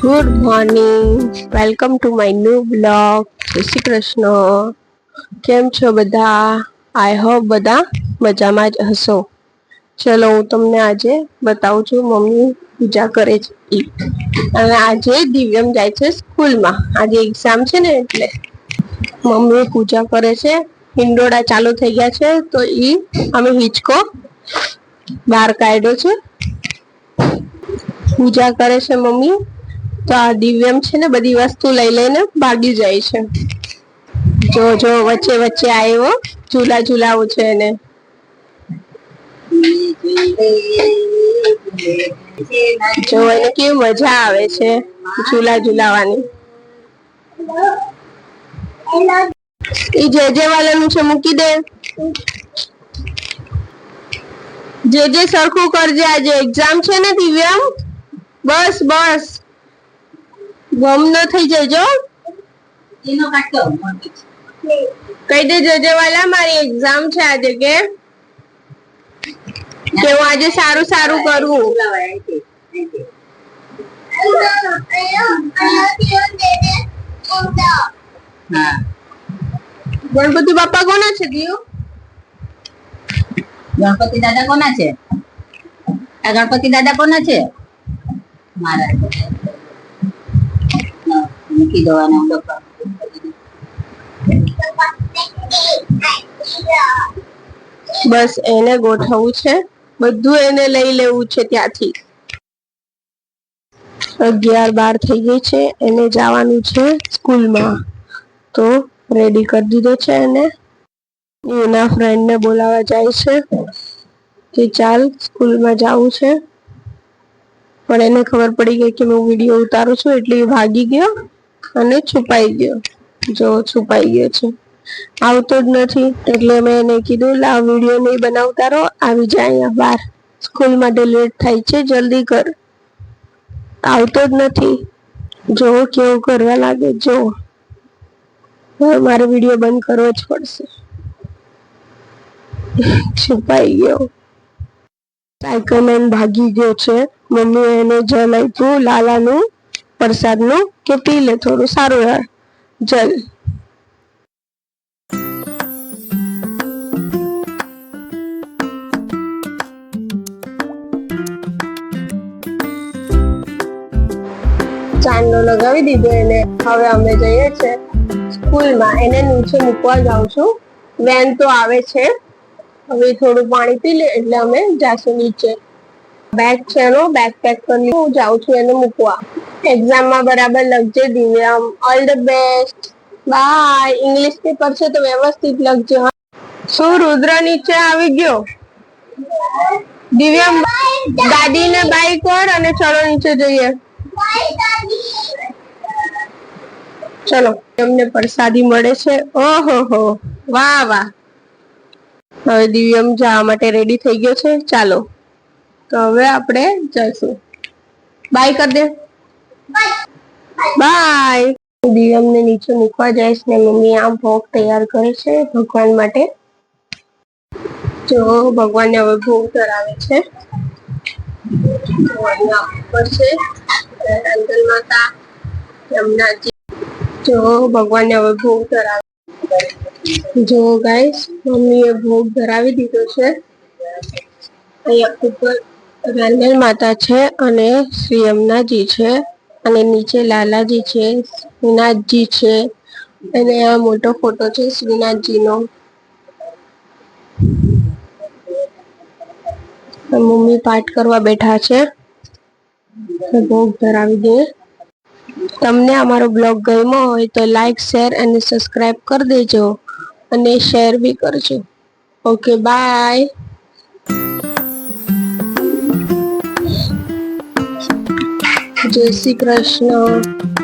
Good morning, welcome to my new blog. જય શ્રી કૃષ્ણ. કેમ છો બધા? આઈ હોપ બધા મજામાં જ હશો. ચલો હું તમને આજે બતાવું છું મમ્મી પૂજા કરે છે અને આજે દિવ્યમ જાય છે સ્કૂલમાં. આજે એક્ઝામ છે ને એટલે મમ્મી પૂજા કરે છે. હિંડોળા ચાલુ થઈ ગયા છે તો ઈ અમે હિંચકો બહાર કાઢ્યો છે. પૂજા કરે છે મમ્મી. તો આ દિવ્યમ છે ને બધી વસ્તુ લઈ લઈને ભાગી જાય છે. જો જો વચ્ચે વચ્ચે આવ્યો, ઝૂલા ઝૂલાવું છે એને. જો એને કેવી મજા આવે છે ઝૂલા ઝૂલાવાની. ઈ જે વાળાનું છે મૂકી દે. જે સરખું કરજે, આજે એક્ઝામ છે ને દિવ્યમ. બસ બસ ગમ ન થઈ જજો. એનો કાટો કહી દે જજે વાલા મારી એક્ઝામ છે આજે કે હું આજે સારું સારું કરું. ગણપતિ બાપા કોના છે દિયો? ગણપતિ દાદા કોના છે? આ ગણપતિ દાદા કોના છે? મારા. મૂકી દેવાના. બસ એને ગોઠવવું છે, બધું એને લઈ લેવું છે ત્યાંથી. 11:12 થઈ ગઈ છે, એને જવાનું છે સ્કૂલમાં. તો રેડી કરી દીધો છે એને. એના ફ્રેન્ડ ને બોલાવવા જાય છે કે ચાલ સ્કૂલમાં જવું છે. પણ એને ખબર પડી ગઈ કે હું વિડીયો ઉતારું છું એટલે એ ભાગી ગયો અને છુપાઈ ગયો. જો છુપાઈ ગયો છે, આવતો જ નથી. એટલે મેં એને કીધું લાવ વિડીયો નહીં બનાવતા રહો, આવી જાય અહીંયા બહાર. સ્કૂલ માટે લેટ થાય છે, જલ્દી કર. આવતો જ નથી. જો કેવું કરવા લાગે. જો હવે મારે વિડીયો બંધ કરવો જ પડશે. છુપાઈ ગયો. સાયકલ લઈને ભાગી ગયો છે. મમ્મી એને જલ આપ્યું લાલાનું પ્રસાદનું કે પી લે, થોડું સારું રહે જલ. ચાંદલો લગાવી દીધો એને. હવે અમે જઈએ છે સ્કૂલમાં. એને નીચે મૂકવા જાઉં છું. વેન તો આવે છે. હવે થોડું પાણી પી લે એટલે અમે જાશું નીચે. બેગ છે એનો, બેગ પેક કરી હું જાઉં છું એને મૂકવા. એક્ઝામમાં બરાબર લખજે Divyam. All the best. Bye. English paper છે તો વ્યવસ્થિત લખજો. શું રુદ્ર નીચે આવી ગયો? દિવ્યમ દાદીને બાય કર અને ચલો નીચે જઈએ. ચલો અમને પ્રસાદી મળે છે. ઓહો હો, વાહ વાહ. હવે દિવ્યમ જવા માટે રેડી થઈ ગયો છે. ચાલો તો હવે આપણે જઈશું. બાય કર દે. બાય. દિવ્યમ ને નીચે મૂકવા જઈશ ને મમ્મી આમ ભોગ તૈયાર કરે છે ભગવાન માટે. જો ભગવાનને હવે ભોગ ધરાવે છે. માતા યમુનાજી. જો ભગવાનને હવે ભોગ ધરાવે. જો ગાઈસ મમ્મીએ ભોગ ધરાવી દીધો છે. અહીંયા ઉપર રેલવેલ માતા છે અને શ્રી યમુનાજી છે અને નીચે લાલાજી છે, શ્રીનાથજી છે અને આ મોટો ફોટો છે શ્રીનાથજીનો. મમ્મી પાઠ કરવા બેઠા છે. ભોગ ધરાવી દે. તમને અમારો બ્લોગ ગમ્યો હોય તો લાઈક, શેર અને સબસ્ક્રાઇબ કરી દેજો અને શેર બી કરજો. Okay bye. જય શ્રી કૃષ્ણ.